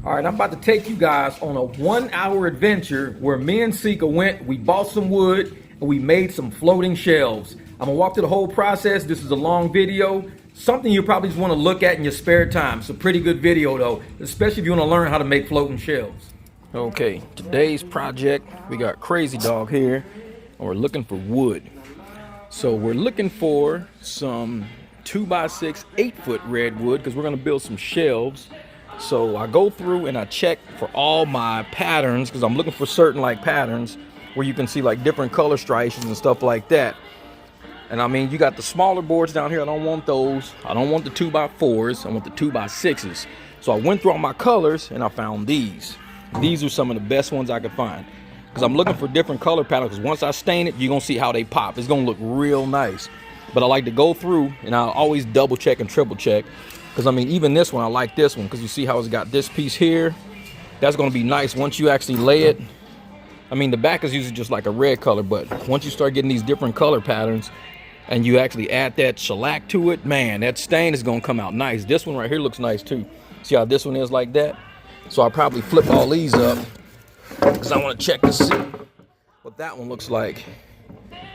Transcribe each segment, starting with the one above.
All right, I'm about to take you guys on a 1-hour adventure where me and Sika went, we bought some wood, and we made some floating shelves. I'm gonna walk through the whole process. This is a long video, something you probably just wanna look at in your spare time. It's a pretty good video though, especially if you wanna learn how to make floating shelves. Okay, today's project, we got Crazy Dog here, and we're looking for wood. So we're looking for some 2x6 8-foot redwood because we're gonna build some shelves. So I go through and I check for all my patterns because I'm looking for certain like patterns where you can see like different color striations and stuff like that. And I mean, you got the smaller boards down here. I don't want those. I don't want the 2x4s. I want the 2x6s. So I went through all my colors and I found these. These are some of the best ones I could find because I'm looking for different color patterns. Because once I stain it, you're gonna see how they pop. It's gonna look real nice. But I like to go through and I always double check and triple check. Because I mean, even this one, I like this one because you see how it's got this piece here. That's going to be nice once you actually lay it. I mean, the back is usually just like a red color, but once you start getting these different color patterns and you actually add that shellac to it, man, that stain is going to come out nice. This one right here looks nice too. See how this one is like that? So I'll probably flip all these up because I want to check to see what that one looks like.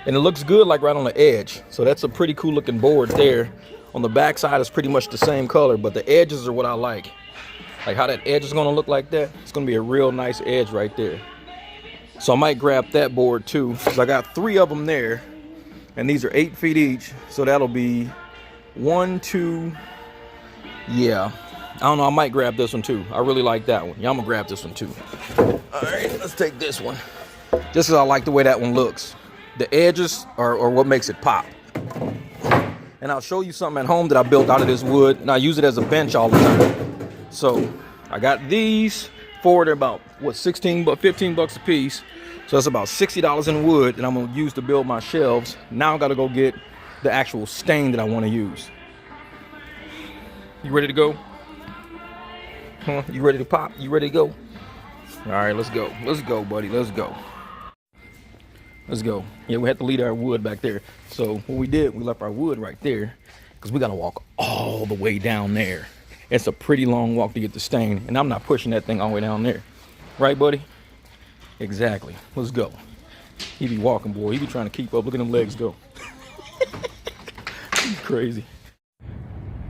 And it looks good like right on the edge. So that's a pretty cool looking board there. On the back side is pretty much the same color, but the edges are what I like. Like how that edge is gonna look like that. It's gonna be a real nice edge right there. So I might grab that board too, because I got 3 of them there. And these are 8 feet each. So that'll be 1, 2, yeah. I don't know, I might grab this one too. I really like that one. Yeah, I'm gonna grab this one too. All right, let's take this one. Just because I like the way that one looks. The edges are what makes it pop. And I'll show you something at home that I built out of this wood, and I use it as a bench all the time. So I got these 4. They're about what, 15 bucks a piece. So that's about $60 in wood that I'm gonna use to build my shelves. Now I gotta go get the actual stain that I want to use. You ready to go? Huh? You ready to pop? You ready to go? All right, let's go. Let's go, buddy. Let's go. Let's go. Yeah, we had to leave our wood back there. So what we did, we left our wood right there because we got to walk all the way down there. It's a pretty long walk to get the stain, and I'm not pushing that thing all the way down there. Right, buddy? Exactly. Let's go. He be walking, boy. He be trying to keep up. Look at them legs go. He's crazy.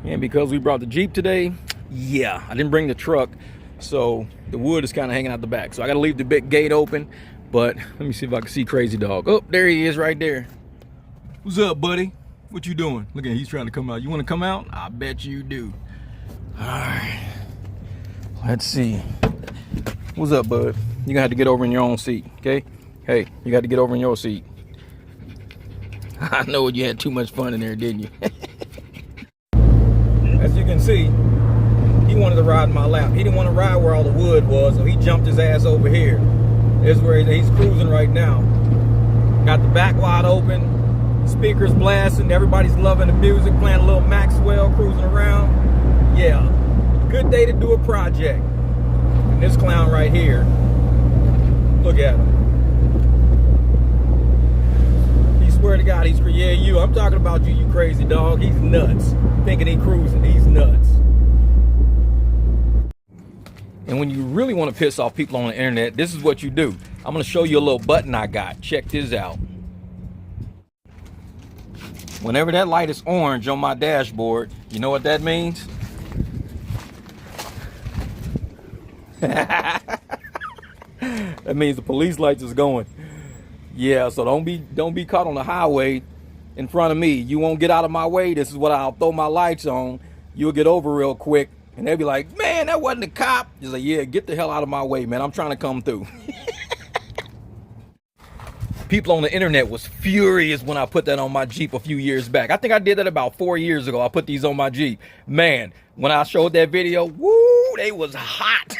And because we brought the Jeep today, yeah, I didn't bring the truck, so the wood is kind of hanging out the back. So I got to leave the big gate open. But let me see if I can see Crazy Dog. Oh, there he is right there. What's up, buddy? What you doing? Look at him, he's trying to come out. You want to come out? I bet you do. All right. Let's see. What's up, bud? You're going to have to get over in your own seat, okay? Hey, you got to get over in your seat. I know you had too much fun in there, didn't you? As you can see, he wanted to ride in my lap. He didn't want to ride where all the wood was, so he jumped his ass over here. This is where he's cruising right now. Got the back wide open, speakers blasting, everybody's loving the music, playing a little Maxwell, cruising around. Yeah, good day to do a project. And this clown right here, look at him. He swear to God, yeah, you. I'm talking about you, you crazy dog. He's nuts. Thinking he cruising, he's nuts. And when you really want to piss off people on the internet, this is what you do. I'm going to show you a little button I got. Check this out. Whenever that light is orange on my dashboard, you know what that means? That means the police lights is going. Yeah, so don't be caught on the highway in front of me. You won't get out of my way. This is what I'll throw my lights on. You'll get over real quick. And they'll be like, man, that wasn't a cop. He's like, yeah, get the hell out of my way, man. I'm trying to come through. People on the internet was furious when I put that on my Jeep a few years back. I think I did that about 4 years ago. I put these on my Jeep. Man, when I showed that video, woo, they was hot.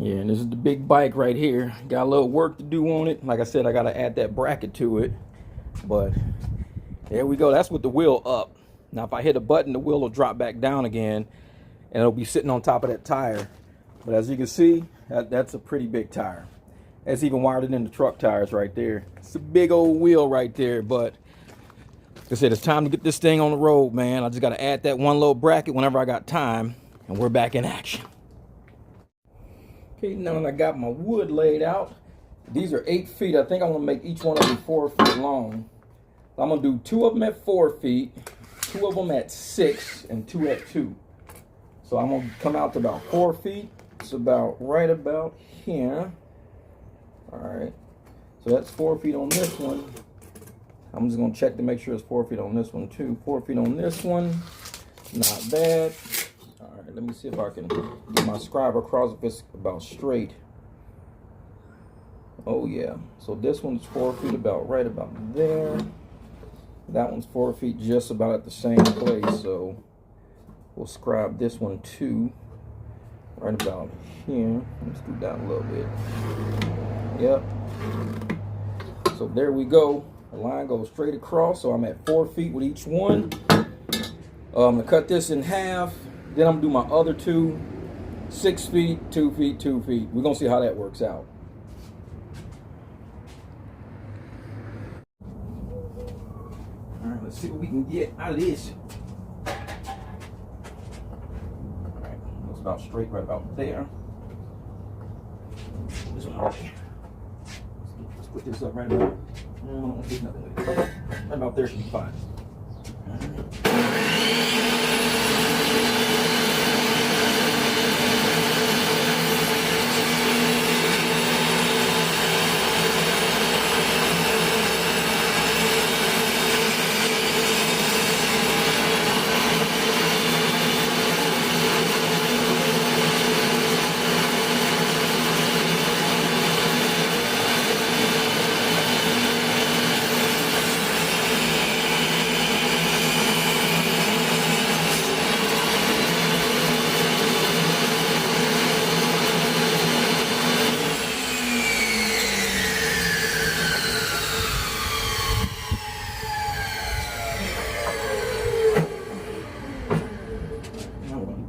Yeah, and this is the big bike right here. Got a little work to do on it. Like I said, I got to add that bracket to it. But there we go. That's with the wheel up. Now, if I hit a button, the wheel will drop back down again, and it'll be sitting on top of that tire. But as you can see, that's a pretty big tire. That's even wired in the truck tires right there. It's a big old wheel right there. But like I said, it's time to get this thing on the road, man. I just got to add that one little bracket whenever I got time, and we're back in action. Okay, now that I got my wood laid out, these are 8 feet. I think I'm gonna make each one of them 4 feet long. I'm gonna do 2 of them at 4 feet, 2 of them at 6, and 2 at 2. So I'm gonna come out to about 4 feet. It's about right about here. All right, so that's 4 feet on this one. I'm just gonna check to make sure it's 4 feet on this one too. 4 feet on this one, not bad. All right, let me see if I can get my scribe across if it's about straight. Oh yeah, so this one's 4 feet about right about there. That one's 4 feet just about at the same place, so we'll scribe this one too, right about here. Let's do that a little bit. Yep. So there we go. The line goes straight across, so I'm at 4 feet with each one. I'm gonna cut this in half. Then I'm gonna do my other 2, 6 feet, 2 feet, 2 feet. We're gonna see how that works out. All right, let's see what we can get out of this. All right, looks about straight right about there. This one right here. Let's put this up right about. I don't think nothing with it. Right about there should be fine. All right.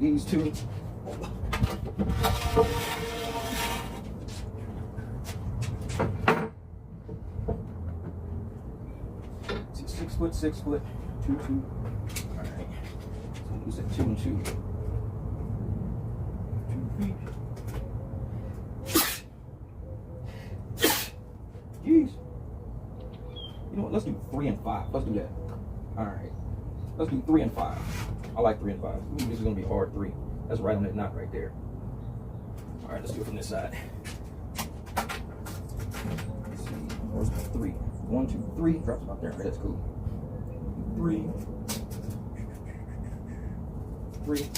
These 2. See, 6 foot, 6 foot, 2, 2. All right. So we said 2 and 2. 2 feet. Jeez. You know what? Let's do 3 and 5. Let's do that. All right. Let's do 3 and 5. I like 3 and 5. Ooh, this is gonna be hard 3. That's right on that knot right there. All right, let's do it from this side. Let's see, where's my 3? 1, 2, 3. Drops about there. All right, that's cool. 3. 3.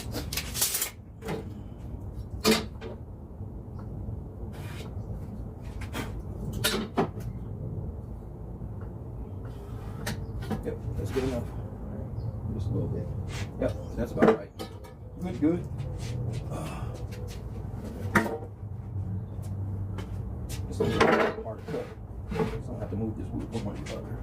Yep, that's good enough. Just a little bit. Yep, that's about right. Good, good. This is hard to cut, so I'm gonna have to move this wood from one to the other.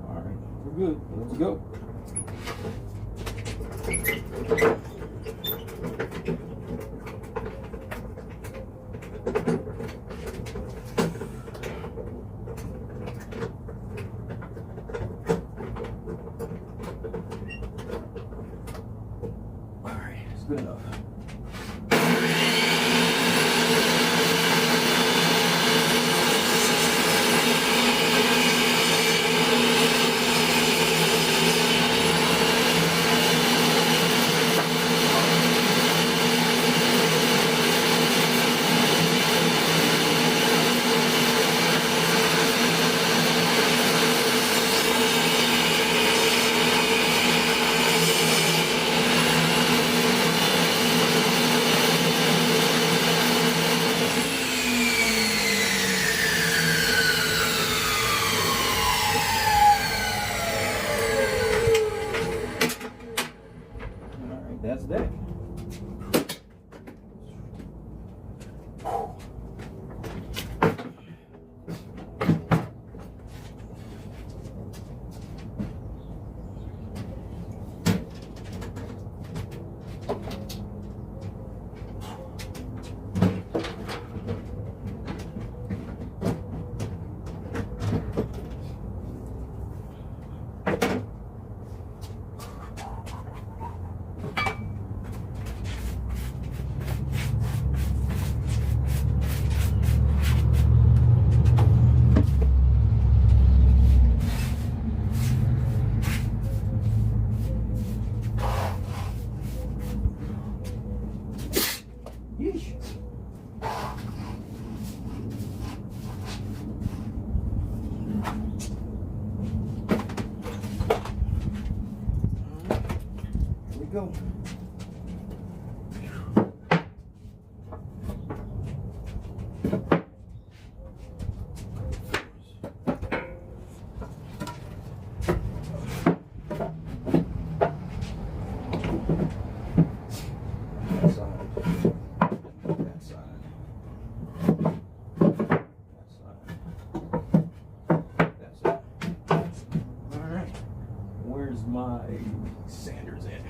All right, we're good. Let's go. Good enough. go. That side. That side. That side. That's it. All right. Where's my sanders at?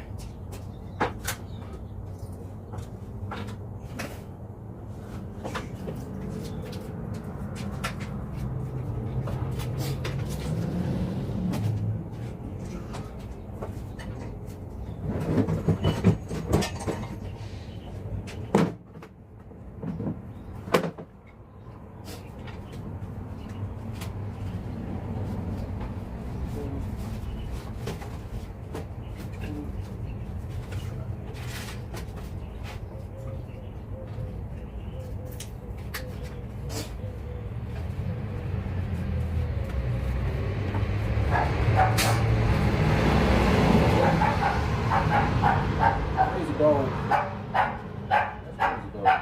Crazy dog. That's crazy dog.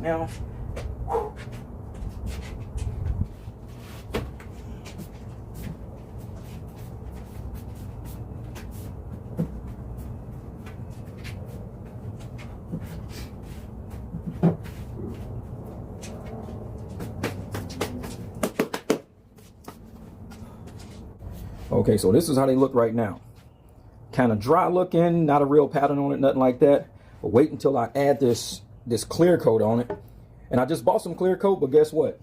Now, okay, so this is how they look right now. Kind of dry looking, not a real pattern on it, nothing like that. But wait until I add this clear coat on it. And I just bought some clear coat, but guess what?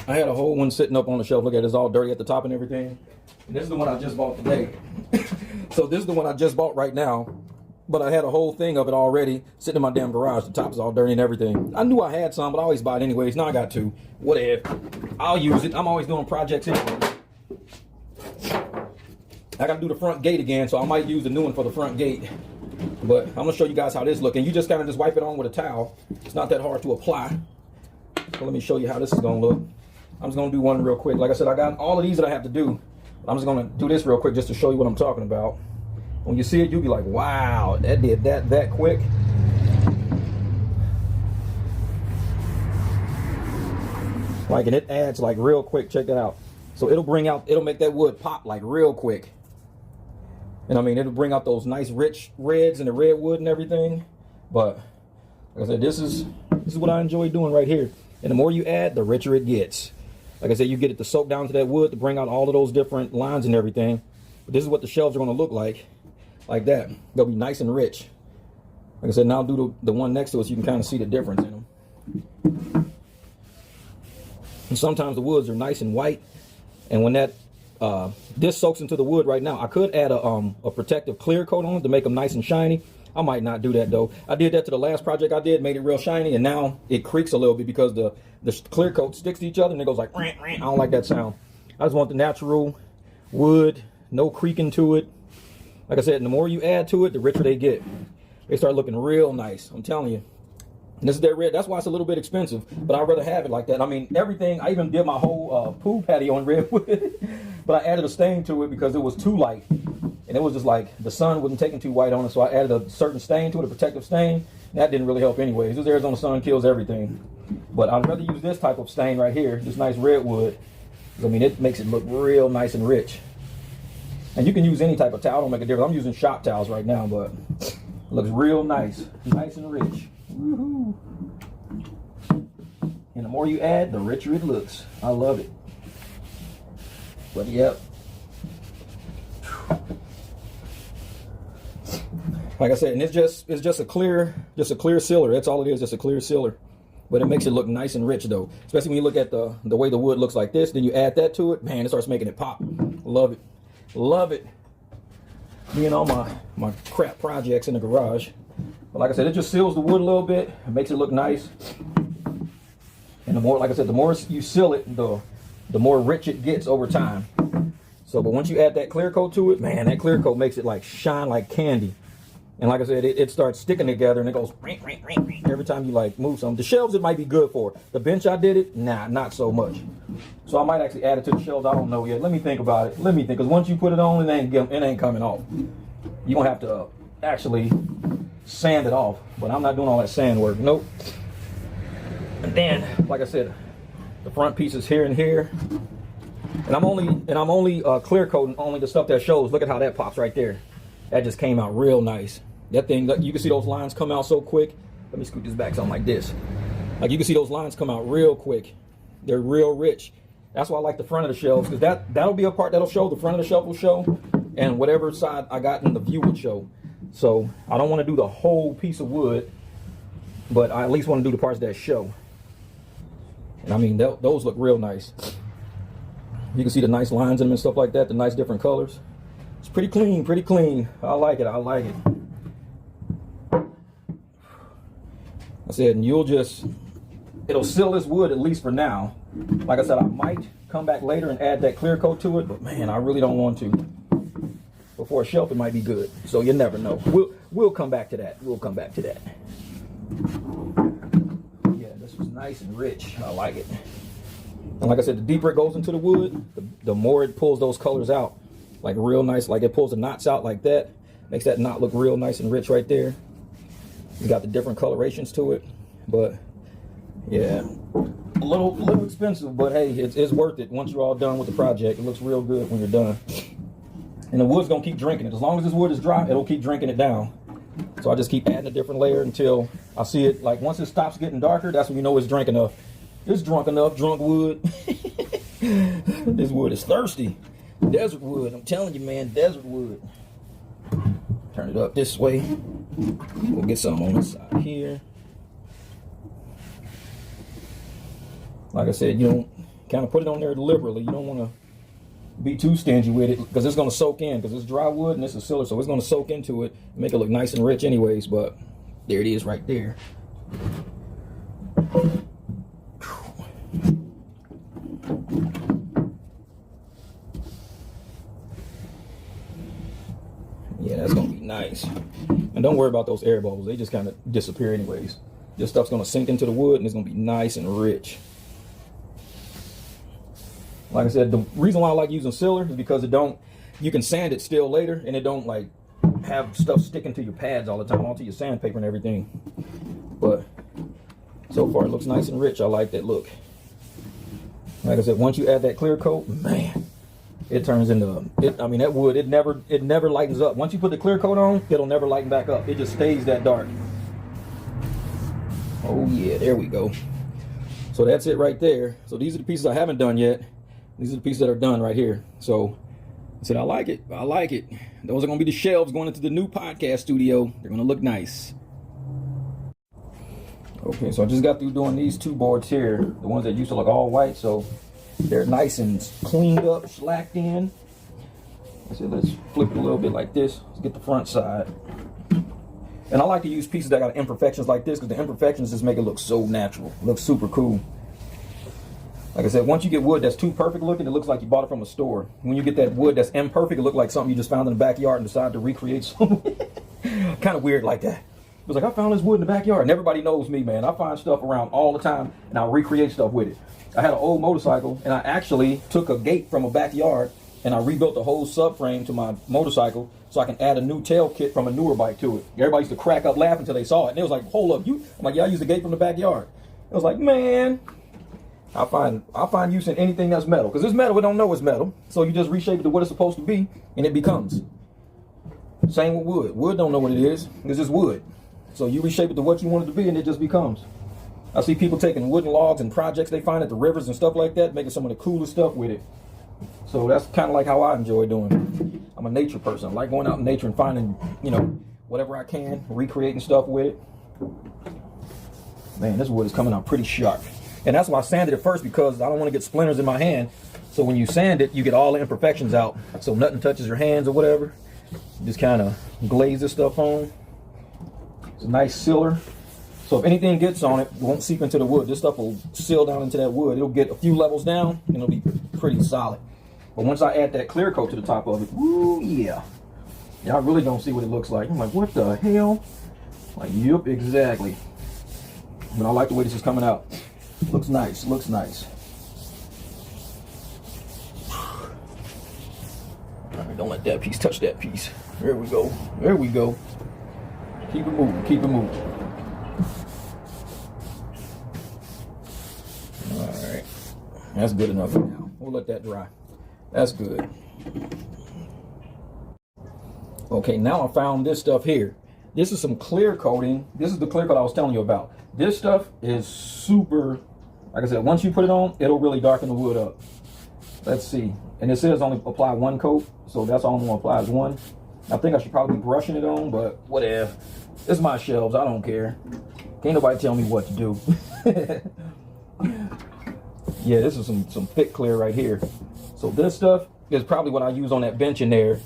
I had a whole one sitting up on the shelf. Look at it, it's all dirty at the top and everything. And this is the one I just bought today. So this is the one I just bought right now. But I had a whole thing of it already sitting in my damn garage. The top is all dirty and everything. I knew I had some, but I always buy it anyways. Now I got two. Whatever. I'll use it. I'm always doing projects anyway. I got to do the front gate again, so I might use the new one for the front gate. But I'm going to show you guys how this looks. And you just kind of just wipe it on with a towel. It's not that hard to apply. So let me show you how this is going to look. I'm just going to do one real quick. Like I said, I got all of these that I have to do. I'm just going to do this real quick just to show you what I'm talking about. When you see it, you'll be like, wow, that did that quick. Like, and it adds like real quick. Check that out. So it'll make that wood pop like real quick. And I mean, it'll bring out those nice rich reds and the red wood and everything. But like I said, this is what I enjoy doing right here. And the more you add, the richer it gets. Like I said, you get it to soak down to that wood to bring out all of those different lines and everything. But this is what the shelves are going to look like that. They'll be nice and rich. Like I said, now I'll do the one next to it so you can kind of see the difference in them. And sometimes the woods are nice and white. And when that this soaks into the wood right now, I could add a protective clear coat on it to make them nice and shiny. I might not do that though. I did that to the last project I did, made it real shiny, and now it creaks a little bit because the clear coat sticks to each other and it goes like, rant, rant. I don't like that sound. I just want the natural wood, no creaking to it. Like I said, and the more you add to it, the richer they get. They start looking real nice, I'm telling you. And this is their red. That's why it's a little bit expensive, but I'd rather have it like that. I mean, everything, I even did my whole pool patio in redwood, but I added a stain to it because it was too light. And it was just like the sun wasn't taking too white on it, so I added a certain stain to it, a protective stain. That didn't really help anyways. This Arizona sun kills everything. But I'd rather use this type of stain right here, this nice redwood. I mean, it makes it look real nice and rich. And you can use any type of towel, don't make a difference. I'm using shop towels right now, but it looks real nice and rich. Woohoo! And the more you add, the richer it looks. I love it. But yep. Like I said, and it's just a clear sealer. That's all it is, just a clear sealer. But it makes it look nice and rich though. Especially when you look at the way the wood looks like this, then you add that to it, man, it starts making it pop. Love it. Love it. Me and all my crap projects in the garage. But like I said, it just seals the wood a little bit. It makes it look nice. And the more, like I said, the more you seal it, the more rich it gets over time. So, but once you add that clear coat to it, man, that clear coat makes it like shine like candy. And like I said, it starts sticking together and it goes ring, ring, ring, ring every time you like move something. The shelves it might be good for. The bench I did it, nah, not so much. So I might actually add it to the shelves. I don't know yet. Let me think about it. Let me think, because once you put it on, it ain't coming off. You're gonna have to actually sand it off. But I'm not doing all that sand work. Nope. And then, like I said, the front pieces here and here. And I'm only clear coating only the stuff that shows. Look at how that pops right there. That just came out real nice. That thing, you can see those lines come out so quick. Let me scoot this back something like this. Like you can see those lines come out real quick. They're real rich. That's why I like the front of the shelves, because that'll be a part that'll show. The front of the shelf will show, and whatever side I got in the view would show. So I don't want to do the whole piece of wood, but I at least want to do the parts that show. And I mean, those look real nice. You can see the nice lines in them and stuff like that, the nice different colors. It's pretty clean, pretty clean. I like it, I like it. I said, and it'll seal this wood at least for now. Like I said, I might come back later and add that clear coat to it, but man, I really don't want to. Before a shelf, it might be good. So you never know. We'll come back to that. We'll come back to that. Yeah, this was nice and rich. I like it. And like I said, the deeper it goes into the wood, the more it pulls those colors out. Like real nice, like it pulls the knots out like that. Makes that knot look real nice and rich right there. It's got the different colorations to it. But yeah, a little expensive, but hey, it's worth it. Once you're all done with the project, it looks real good when you're done. And the wood's gonna keep drinking it. As long as this wood is dry, it'll keep drinking it down. So I just keep adding a different layer until I see it. Like once it stops getting darker, that's when you know it's drunk enough. It's drunk enough, drunk wood. This wood is thirsty. Desert wood, I'm telling you, man, desert wood. Turn it up this way. We'll get some on the side here. Like I said, you don't kind of put it on there liberally. You don't want to be too stingy with it, because it's going to soak in, because it's dry wood and this is silver, so it's going to soak into it and make it look nice and rich anyways. But there it is right there. Yeah, that's gonna be nice. And don't worry about those air bubbles, they just kind of disappear anyways. This stuff's gonna sink into the wood and it's gonna be nice and rich. Like I said, the reason why I like using sealer is because you can sand it still later, and it don't like have stuff sticking to your pads all the time, onto your sandpaper and everything. But so far it looks nice and rich. I like that look. Like I said, once you add that clear coat, man, it turns into I mean, that wood, it never lightens up. Once you put the clear coat on, it'll never lighten back up. It just stays that dark. Oh yeah, there we go. So that's it right there. So these are the pieces I haven't done yet. These are the pieces that are done right here. So I said, I like it. I like it. Those are going to be the shelves going into the new podcast studio. They're going to look nice. Okay, so I just got through doing these two boards here. The ones that used to look all white. So they're nice and cleaned up, slacked in. I said, let's flip it a little bit like this. Let's get the front side. And I like to use pieces that got imperfections like this, because the imperfections just make it look so natural. It looks super cool. Like I said, once you get wood that's too perfect looking, it looks like you bought it from a store. When you get that wood that's imperfect, it looks like something you just found in the backyard and decided to recreate something. Kind of weird like that. It was like, I found this wood in the backyard. And everybody knows me, man. I find stuff around all the time, and I'll recreate stuff with it. I had an old motorcycle, and I actually took a gate from a backyard, and I rebuilt the whole subframe to my motorcycle so I can add a new tail kit from a newer bike to it. Everybody used to crack up laughing until they saw it. And it was like, hold up, I'm like, yeah, I used the gate from the backyard. It was like, man, I find use in anything that's metal. Because it's metal, we don't know it's metal. So you just reshape it to what it's supposed to be, and it becomes. Same with wood. Wood don't know what it is. It's just wood. So you reshape it to what you want it to be, and it just becomes. I see people taking wooden logs and projects they find at the rivers and stuff like that, making some of the coolest stuff with it. So that's kind of like how I enjoy doing it. I'm a nature person. I like going out in nature and finding, whatever I can, recreating stuff with it. Man, this wood is coming out pretty sharp. And that's why I sanded it first, because I don't want to get splinters in my hand. So when you sand it, you get all the imperfections out. So nothing touches your hands or whatever. You just kind of glaze this stuff on. It's a nice sealer. So if anything gets on it, it won't seep into the wood. This stuff will seal down into that wood. It'll get a few levels down and it'll be pretty solid. But once I add that clear coat to the top of it, woo, yeah. Y'all really don't see what it looks like. I'm like, what the hell? Like, yep, exactly. But I like the way this is coming out. Looks nice, looks nice. All right, don't let that piece touch that piece. There we go, there we go. Keep it moving, keep it moving. All right, that's good enough for now. We'll let that dry. That's good. Okay, now I found this stuff here. This is some clear coating. This is the clear coat I was telling you about. This stuff is super, like I said, once you put it on, it'll really darken the wood up. Let's see. And it says only apply one coat, so that's all I'm gonna apply is one. I think I should probably be brushing it on, but whatever. It's my shelves, I don't care. Can't nobody tell me what to do. Yeah, this is some thick clear right here. So this stuff is probably what I use on that bench in there.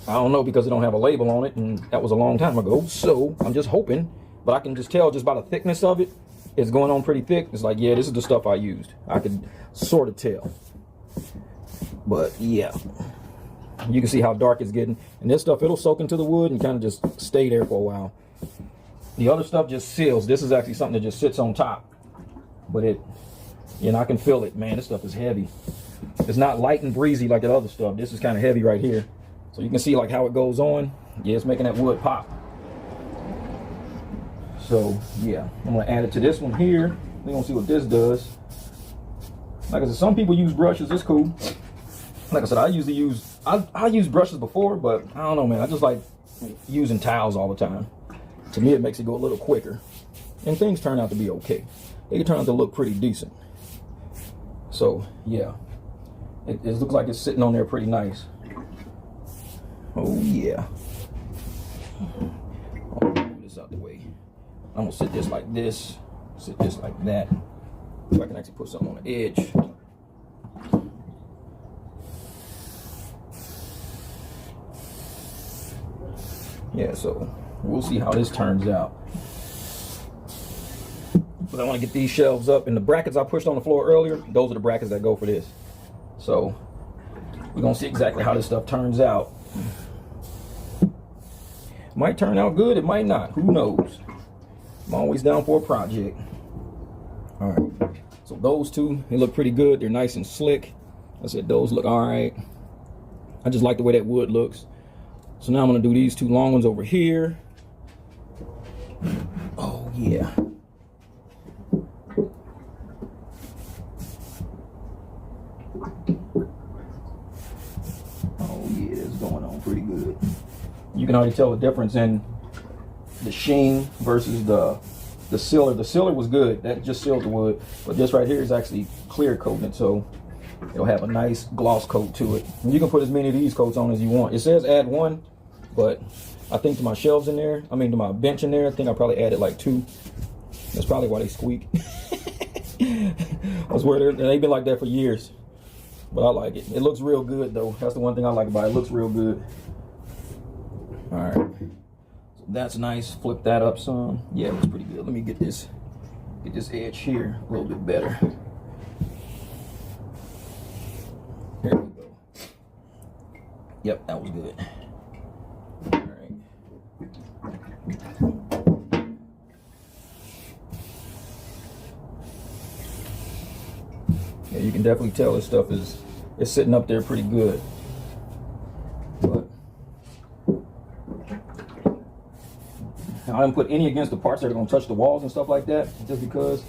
I don't know because it don't have a label on it, and that was a long time ago. So I'm just hoping, but I can just tell just by the thickness of it, it's going on pretty thick. It's like, yeah, this is the stuff I used. I can sort of tell. But yeah, you can see how dark it's getting. And this stuff, it'll soak into the wood and kind of just stay there for a while. The other stuff just seals. This is actually something that just sits on top. But it, you know, I can feel it. Man, this stuff is heavy. It's not light and breezy like that other stuff. This is kind of heavy right here. So you can see like how it goes on. Yeah, it's making that wood pop. So yeah, I'm gonna add it to this one here. We're gonna see what this does. Like I said, some people use brushes, it's cool. Like I said, I usually use, I used brushes before, but I don't know, man. I just like using towels all the time. To me, it makes it go a little quicker. And things turn out to be okay. They can turn out to look pretty decent. So yeah, it looks like it's sitting on there pretty nice. Oh yeah. I'll move this out the way. I'm gonna sit this like this, sit this like that. So I can actually put something on the edge. Yeah, so we'll see how this turns out. But I want to get these shelves up, and the brackets I pushed on the floor earlier, those are the brackets that go for this. So we're gonna see exactly how this stuff turns out. Might turn out good, it might not, who knows. I'm always down for a project. All right, so those two, they look pretty good. They're nice and slick. I said those look all right. I just like the way that wood looks. So now I'm gonna do these two long ones over here. Oh yeah. Oh yeah, it's going on pretty good. You can already tell the difference in the sheen versus the sealer. The sealer was good, that just sealed the wood, but this right here is actually clear coating it, so it'll have a nice gloss coat to it. And you can put as many of these coats on as you want. It says add one, but I think to my shelves in there, I mean to my bench in there, I think I probably added like 2. That's probably why they squeak. I swear they've been like that for years, but I like it. It looks real good though. That's the one thing I like about it. It looks real good. All right, so that's nice. Flip that up some. Yeah, it looks pretty good. Let me get this edge here a little bit better. There we go. Yep, that was good. All right. Yeah, you can definitely tell this stuff is sitting up there pretty good. But I didn't put any against the parts that are going to touch the walls and stuff like that, just because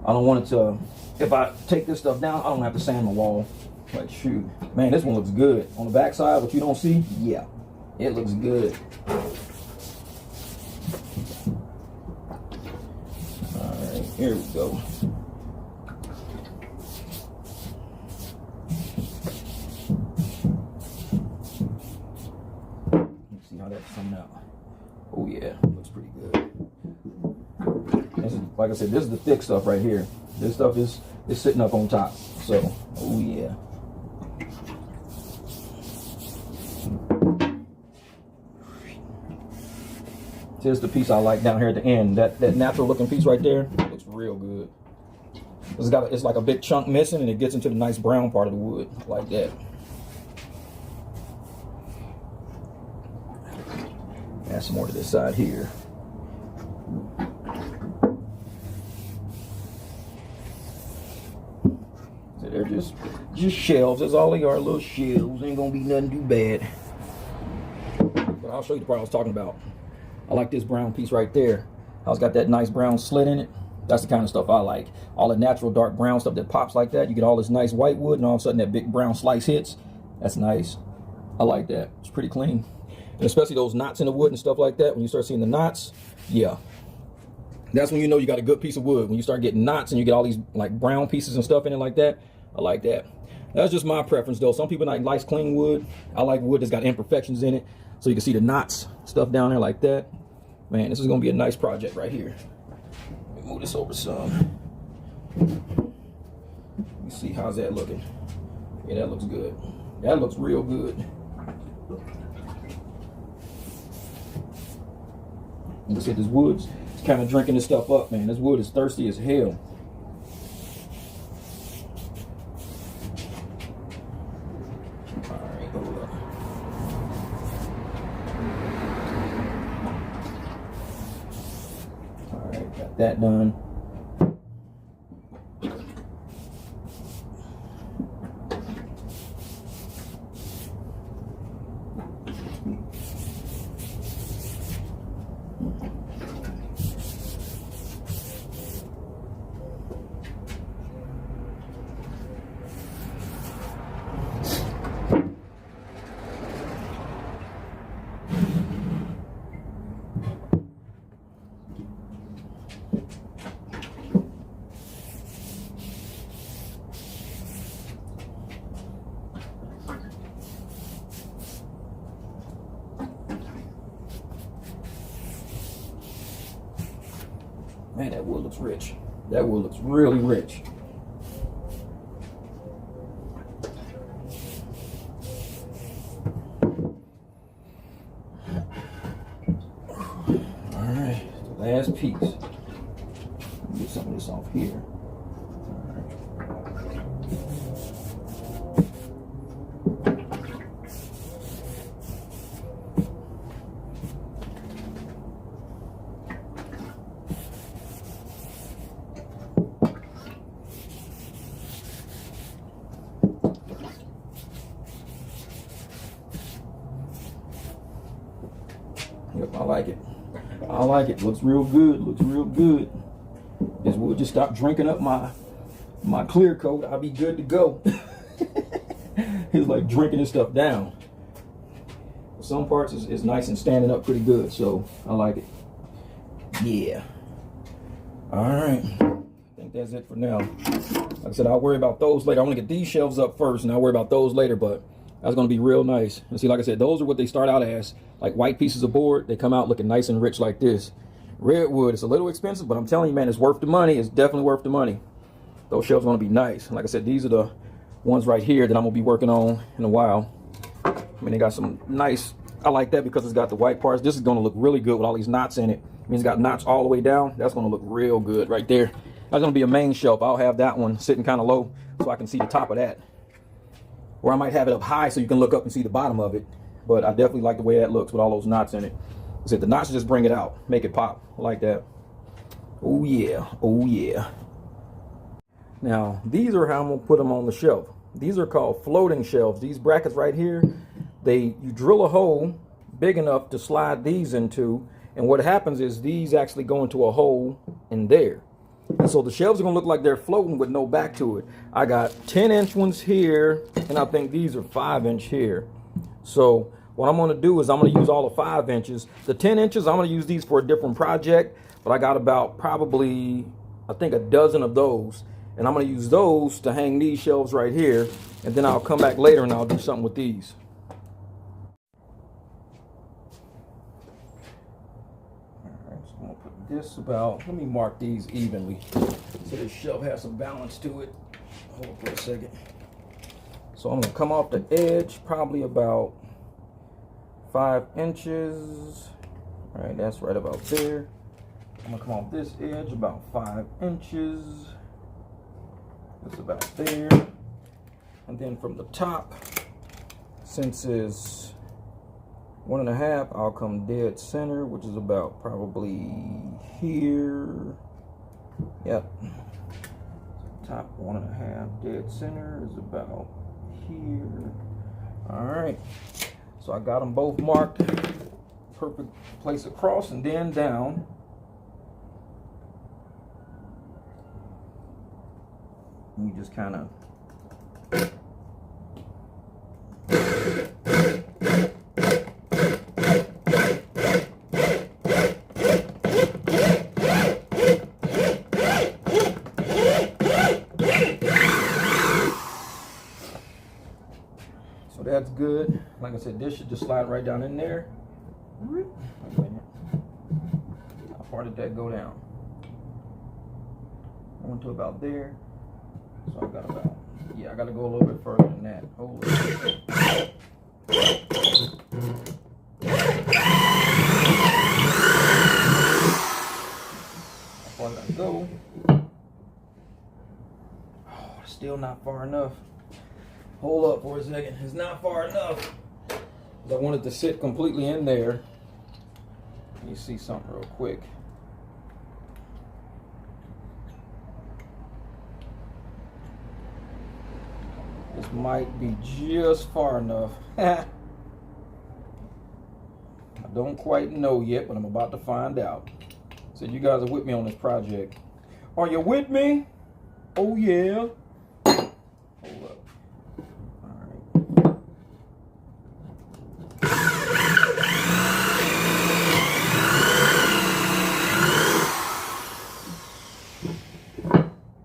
I don't want it to, if I take this stuff down, I don't have to sand the wall. Like, shoot. Man, this one looks good. On the back side, what you don't see, yeah, it looks good. All right, here we go. Let's see how that's coming out. Oh yeah, looks pretty good. This is, like I said, this is the thick stuff right here. This stuff is sitting up on top. So, oh yeah. Here's the piece I like down here at the end. That natural looking piece right there looks real good. It's like a big chunk missing, and it gets into the nice brown part of the wood like that. Add some more to this side here. So they're just shelves. That's all they are, little shelves. Ain't gonna be nothing too bad. But I'll show you the part I was talking about. I like this brown piece right there. It's got that nice brown slit in it. That's the kind of stuff I like. All the natural dark brown stuff that pops like that. You get all this nice white wood, and all of a sudden that big brown slice hits. That's nice. I like that. It's pretty clean. And especially those knots in the wood and stuff like that. When you start seeing the knots, yeah. That's when you know you got a good piece of wood. When you start getting knots and you get all these like brown pieces and stuff in it like that. I like that. That's just my preference though. Some people like nice clean wood. I like wood that's got imperfections in it. So you can see the knots, stuff down there like that. Man, this is gonna be a nice project right here. Let me move this over some. Let me see, how's that looking? Yeah, that looks good. That looks real good. You can see this wood's kind of drinking this stuff up, man. This wood is thirsty as hell. Alright, hold up. Alright, got that done. Man, that wood looks rich. That wood looks really rich. All right, the last piece. Get some of this off here. Yep, I like it. I like it. Looks real good. Looks real good. This wood just stop drinking up my clear coat. I'll be good to go. It's like drinking this stuff down. Some parts is nice and standing up pretty good, so I like it. Yeah. All right. I think that's it for now. Like I said, I'll worry about those later. I want to get these shelves up first, and I'll worry about those later, but that's going to be real nice. And see, like I said, those are what they start out as, like white pieces of board. They come out looking nice and rich like this. Redwood, it's a little expensive, but I'm telling you, man, it's worth the money. It's definitely worth the money. Those shelves are going to be nice. Like I said, these are the ones right here that I'm going to be working on in a while. I mean, they got some nice, I like that because it's got the white parts. This is going to look really good with all these knots in it. I mean, it's got knots all the way down. That's going to look real good right there. That's going to be a main shelf. I'll have that one sitting kind of low so I can see the top of that. Or I might have it up high so you can look up and see the bottom of it. But I definitely like the way that looks with all those knots in it. I said the knots just bring it out, make it pop. I like that. Oh yeah, oh yeah. Now, these are how I'm gonna put them on the shelf. These are called floating shelves. These brackets right here, you drill a hole big enough to slide these into, and what happens is these actually go into a hole in there. And so the shelves are gonna look like they're floating with no back to it. I got 10-inch ones here, and I think these are 5-inch here. So what I'm gonna do is I'm gonna use all the 5 inches. The 10 inches, I'm gonna use these for a different project, but I got about probably, I think, a dozen of those. And I'm gonna use those to hang these shelves right here. And then I'll come back later and I'll do something with these. All right, so I'm gonna put this about, let me mark these evenly so this shelf has some balance to it. Hold on for a second. So I'm gonna come off the edge probably about 5 inches, All right, that's right about there. I'm gonna come off this edge about 5 inches. That's about there. And then from the top, since it's 1.5, I'll come dead center, which is about probably here. Yep. Top 1.5 dead center is about here. All right. So I got them both marked. Perfect place across and then down. And you just kind of so that's good. Like I said, this should just slide right down in there. Wait a minute. How far did that go down? I went to about there. So I got about, yeah, I got to go a little bit further than that. Hold it. How far did I go? Oh, still not far enough. Hold up for a second. It's not far enough. I want it to sit completely in there. Let me see something real quick. This might be just far enough. I don't quite know yet, but I'm about to find out. So you guys are with me on this project. Are you with me? Oh yeah. Hold up. All right.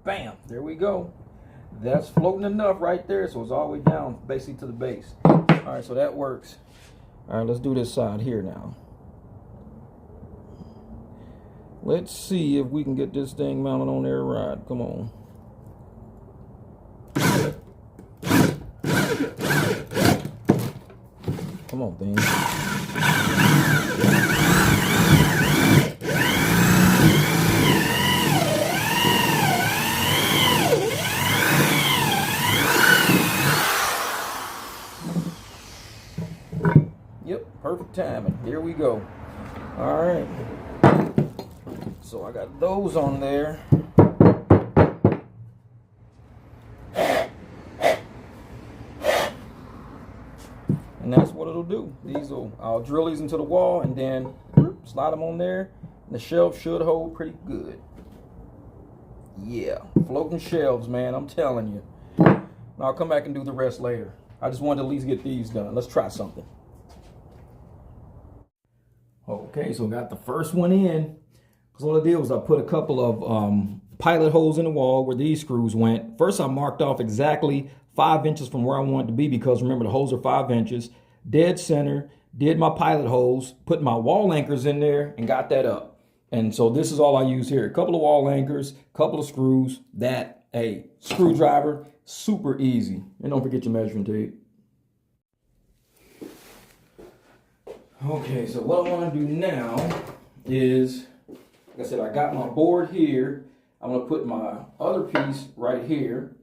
Bam, there we go. That's floating enough right there, so it's all the way down basically to the base. All right, so that works. All right, let's do this side here now. Let's see if we can get this thing mounted on there right. Come on. Come on, thing. Yep, perfect timing. Here we go. All right. So I got those on there. And that's what it'll do. I'll drill these into the wall and then slide them on there. And the shelf should hold pretty good. Yeah, floating shelves, man, I'm telling you. Now I'll come back and do the rest later. I just wanted to at least get these done. Let's try something. Okay, so got the first one in. Because what I did was I put a couple of pilot holes in the wall where these screws went. First I marked off exactly 5 inches from where I wanted to be, because remember the holes are 5 inches. Dead center, did my pilot holes, put my wall anchors in there and got that up. And so this is all I use here. A couple of wall anchors, a couple of screws, a screwdriver, super easy. And don't forget your measuring tape. Okay, so what I want to do now is, like I said, I got my board here. I'm going to put my other piece right here.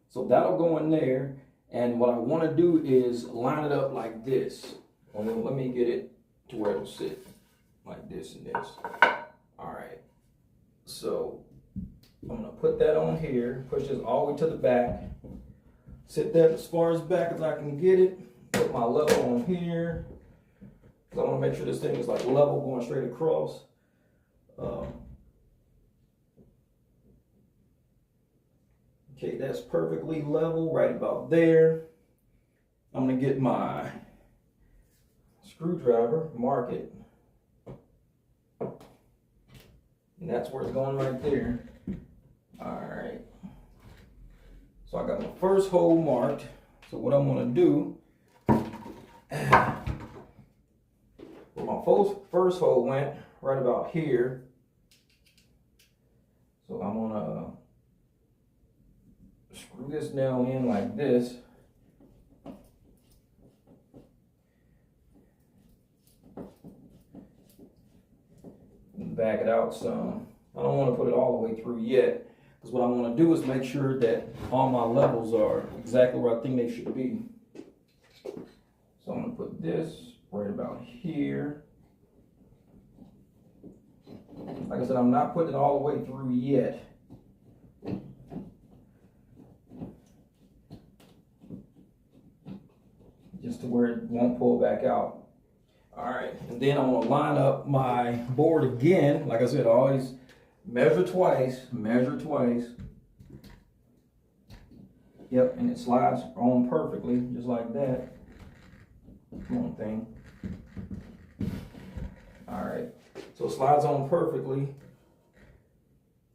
So that'll go in there. And what I want to do is line it up like this. And then let me get it to where it'll sit. Like this and this. All right. So I'm going to put that on here. Push this all the way to the back. Sit that as far as back as I can get it. Put my level on here. I want to make sure this thing is like level going straight across. Okay, that's perfectly level right about there. I'm going to get my screwdriver, mark it. And that's where it's going right there. All right. So I got my first hole marked. So what I'm going to do, my first hole went right about here. So I'm gonna screw this nail in like this. back it out some. I don't want to put it all the way through yet, because what I want to do is make sure that all my levels are exactly where I think they should be. So I'm going to put this right about here. Like I said, I'm not putting it all the way through yet. Just to where it won't pull back out. All right, and then I'm gonna line up my board again. Like I said, always measure twice, measure twice. Yep, and it slides on perfectly, just like that. Come on, thing. All right, so it slides on perfectly.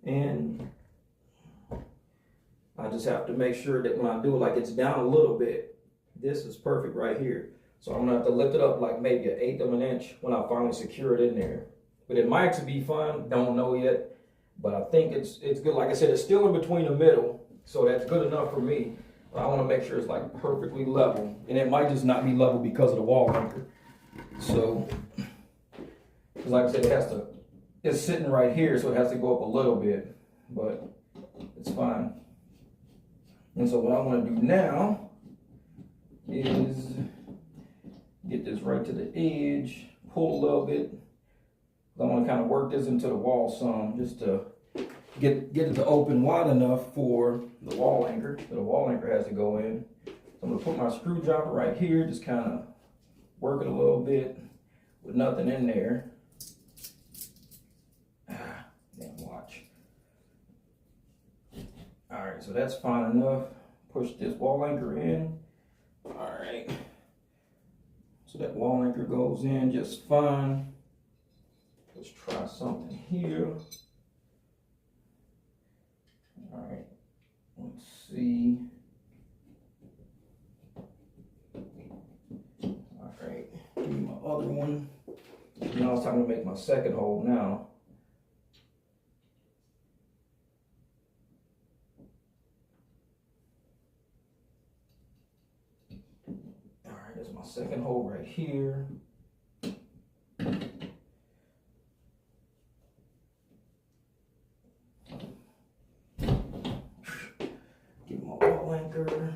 And I just have to make sure that when I do it, like it's down a little bit. This is perfect right here. So I'm gonna have to lift it up like maybe 1/8 of an inch when I finally secure it in there. But it might be fun, don't know yet. But I think it's good. Like I said, it's still in between the middle, so that's good enough for me. But I wanna make sure it's like perfectly level. And it might just not be level because of the wall anchor. So, because like I said, it's sitting right here, so it has to go up a little bit, but it's fine. And so what I wanna do now is get this right to the edge, pull a little bit. I want to kind of work this into the wall some, just to get it to open wide enough for the wall anchor. So the wall anchor has to go in. So I'm going to put my screwdriver right here, just kind of work it a little bit with nothing in there. Damn watch. All right, so that's fine enough. Push this wall anchor in. All right. So that wall anchor goes in just fine. Let's try something here. All right, let's see. All right, give me my other one. Now it's time to make my second hole now. All right, there's my second hole right here. Get my wall anchor.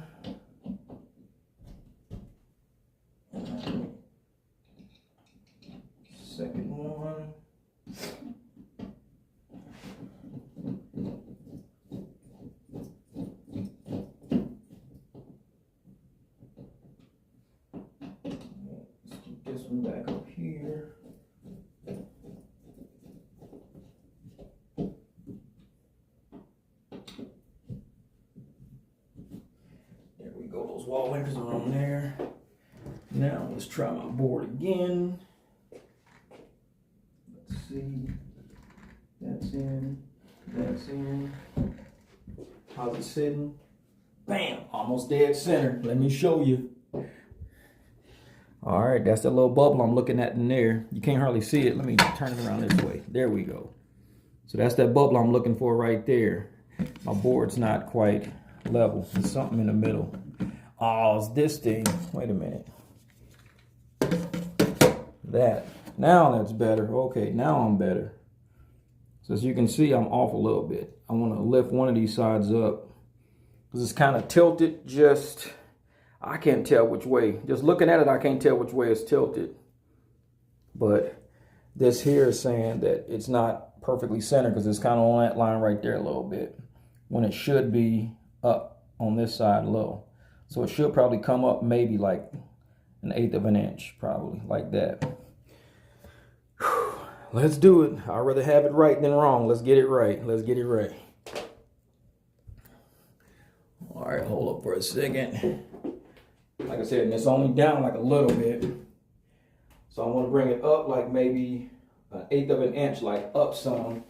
Second one. Let's keep this one back up here. There we go, those wall anchors are on there. Now let's try my board again. Let's see. That's in. That's in. How's it sitting? Bam! Almost dead center. Let me show you. All right, that's that little bubble I'm looking at in there. You can't hardly see it. Let me turn it around this way. There we go. So that's that bubble I'm looking for right there. My board's not quite level. There's something in the middle. Oh, it's this thing. Wait a minute. That. Now that's better. Okay, now I'm better. So as you can see, I'm off a little bit. I want to lift one of these sides up because it's kind of tilted. I can't tell which way. Just looking at it, I can't tell which way it's tilted. But this here is saying that it's not perfectly centered because it's kind of on that line right there a little bit, when it should be up on this side low. So it should probably come up maybe like 1/8 of an inch, probably like that. Let's do it. I'd rather have it right than wrong. Let's get it right. Let's get it right. All right, hold up for a second. Like I said, and it's only down like a little bit. So I want to bring it up like maybe 1/8 of an inch, like up some.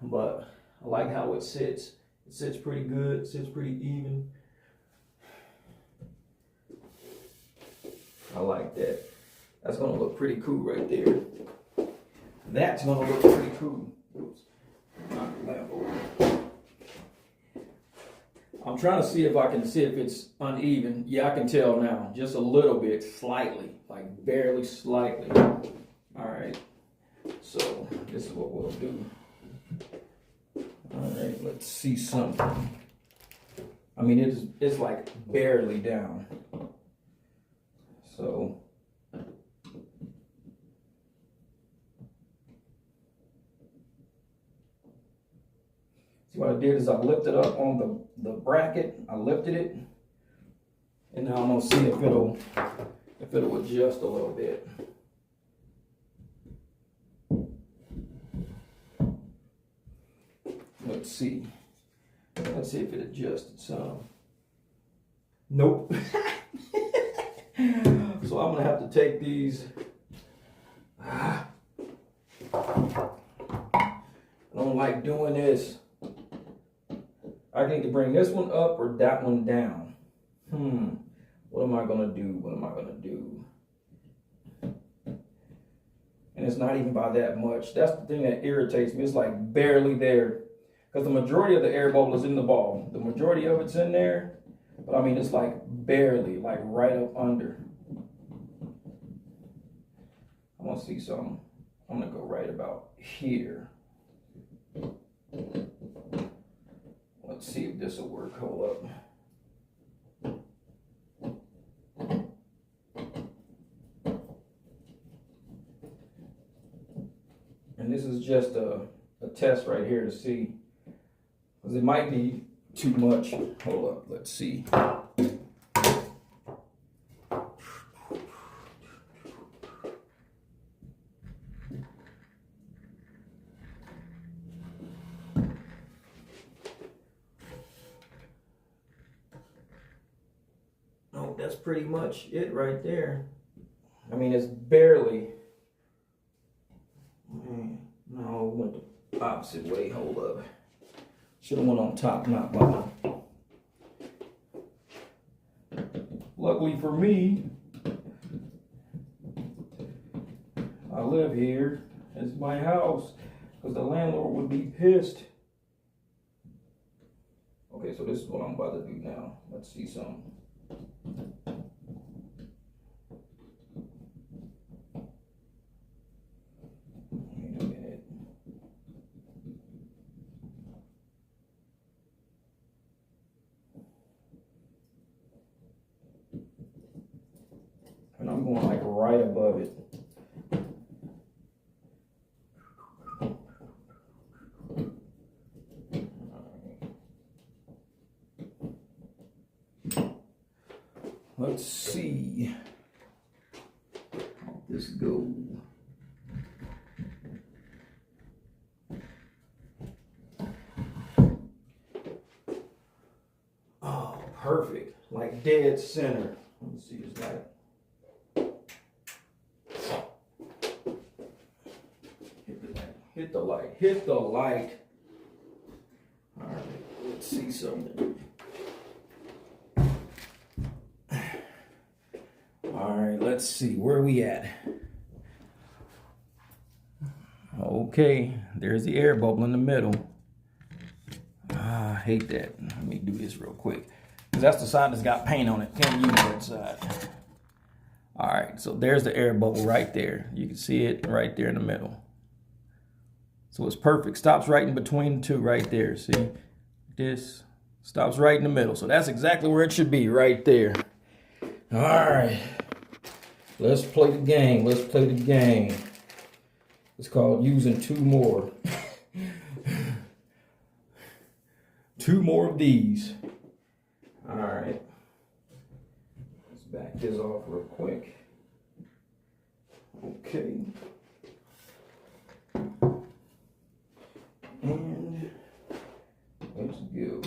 But I like how it sits. It sits pretty good. It sits pretty even. I like that. That's going to look pretty cool right there. That's going to look pretty cool. Oops. I'm trying to see if I can see if it's uneven. Yeah, I can tell now. Just a little bit, slightly, like barely slightly. All right. So this is what we'll do. All right, let's see something. I mean, it's like barely down. So see what I did is I lifted up on the bracket. I lifted it, and now I'm gonna see if it'll adjust a little bit. Let's see. Let's see if it adjusted some. Nope. So I'm gonna have to take these. I don't like doing this. I need to bring this one up or that one down. What am I gonna do? What am I gonna do? And it's not even by that much. That's the thing that irritates me. It's like barely there. Because the majority of the air bubble is in the ball. The majority of it's in there. But I mean, it's like barely, like right up under. I want to see something. I'm going to go right about here. Let's see if this will work. Hold up. And this is just a test right here to see. Because it might be too much. Hold up, let's see. Oh, that's pretty much it right there. I mean, it's barely. No, it went the opposite way. Hold up. Should have went on top, not bottom. Luckily for me, I live here. It's my house, because the landlord would be pissed. Okay, so this is what I'm about to do now. Let's see something. Wait a minute. And I'm going like right above it. Let's see how this goes. Oh, perfect. Like dead center. Let me see, is that? Hit the light. Hit the light. All right, let's see something. All right, let's see. Where are we at? Okay, there's the air bubble in the middle. I hate that. Let me do this real quick. Because that's the side that's got paint on it. Can't use that side. All right, so there's the air bubble right there. You can see it right there in the middle. So it's perfect. Stops right in between the two right there. See? This stops right in the middle. So that's exactly where it should be, right there. All right. Let's play the game. Let's play the game. It's called using two more. Two more of these. All right. Let's back this off real quick. Okay. And let's go.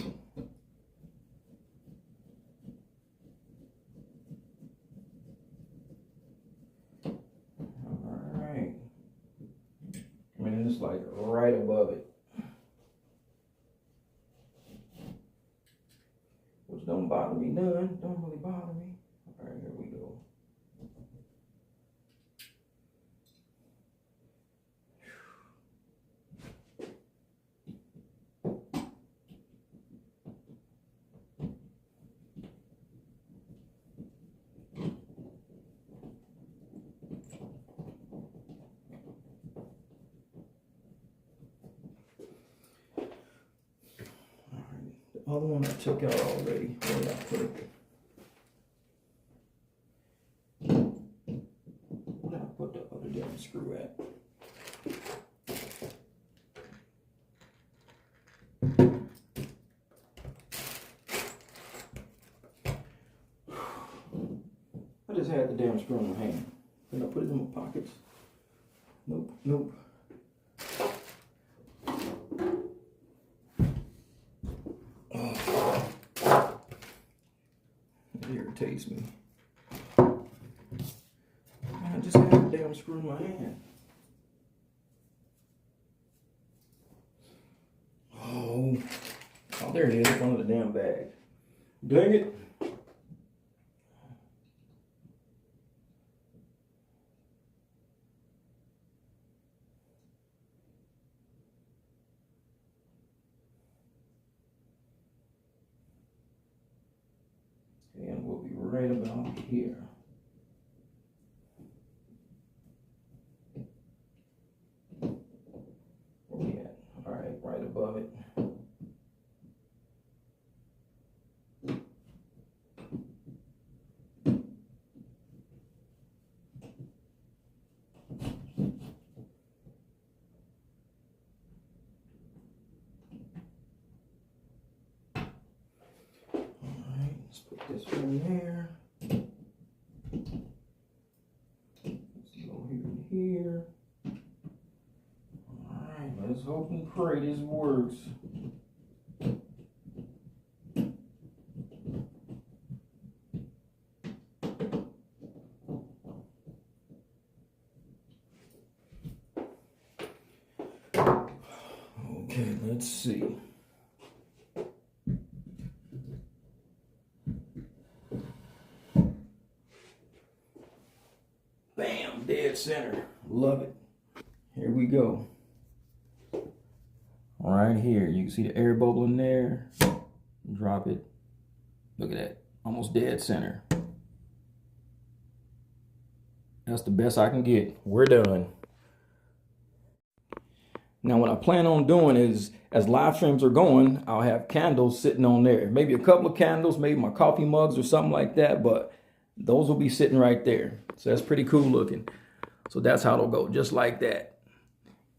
All right. I mean, it's like right above it. Which don't bother me none. Don't really bother me. All right, here we go. other one I took out already. Where did I put it? Where did I put the other damn screw at? I just had the damn screw in my hand. Did I put it in my pockets? Nope, nope. Oh. It irritates me. I just had the damn screw in my hand. Oh, there it is, in front of the damn bag. Dang it. And we'll be right about here. Where we at? All right, right above it. Let's put this one there. Let's go here. Alright, let's hope and pray this works. Okay, let's see. Bam, dead center. Love it. Here we go. Right here, you can see the air bubble in there. Drop it. Look at that. Almost dead center. That's the best I can get. We're done. Now what I plan on doing is, as live streams are going, I'll have candles sitting on there. Maybe a couple of candles, maybe my coffee mugs or something like that, but those will be sitting right there. So that's pretty cool looking. So that's how it'll go, just like that.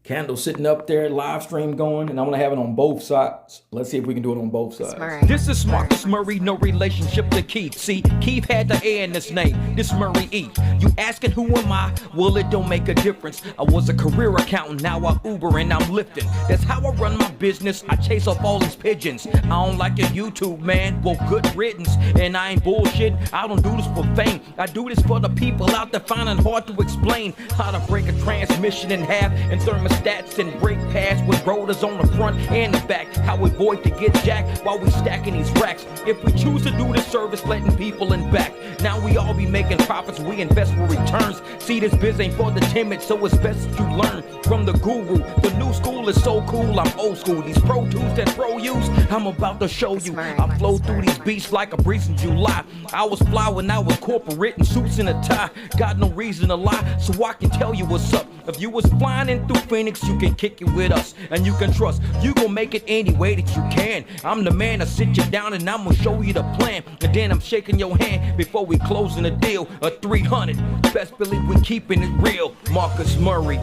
Candle sitting up there, live stream going, and I'm gonna have it on both sides. Let's see if we can do it on both sides. This is Marcus Murray, no relationship to Keith. See, Keith had the A in his name. This Murray E. You asking who am I? Well, it don't make a difference. I was a career accountant, now I Uber and I'm lifting. That's how I run my business. I chase off all these pigeons. I don't like your YouTube, man. Well, good riddance. And I ain't bullshit. I don't do this for fame. I do this for the people out there finding hard to explain how to break a transmission in half and thermostats and brake pads with rotors on the front and the back. How we avoid to get jacked while we stacking these racks. If we choose to do this service, letting people in back. Now we all be making profits, we invest for returns. See, this biz ain't for the timid, so it's best that you learn from the guru. The new school is so cool, I'm old school. These Pro Tools that pro use, I'm about to show you. I flow through these beats like a breeze in July. I was fly when I was corporate in suits and a tie. Got no reason to lie, so I can tell you what's up. If you was flying in through Phoenix, you can kick it with us. And you can trust, you gon' make it any way that you can. I'm the man to sit you down and I'm gonna show you the plan. And then I'm shaking your hand before we closing the deal. A 300, best believe we keeping it real. Marcus Murray.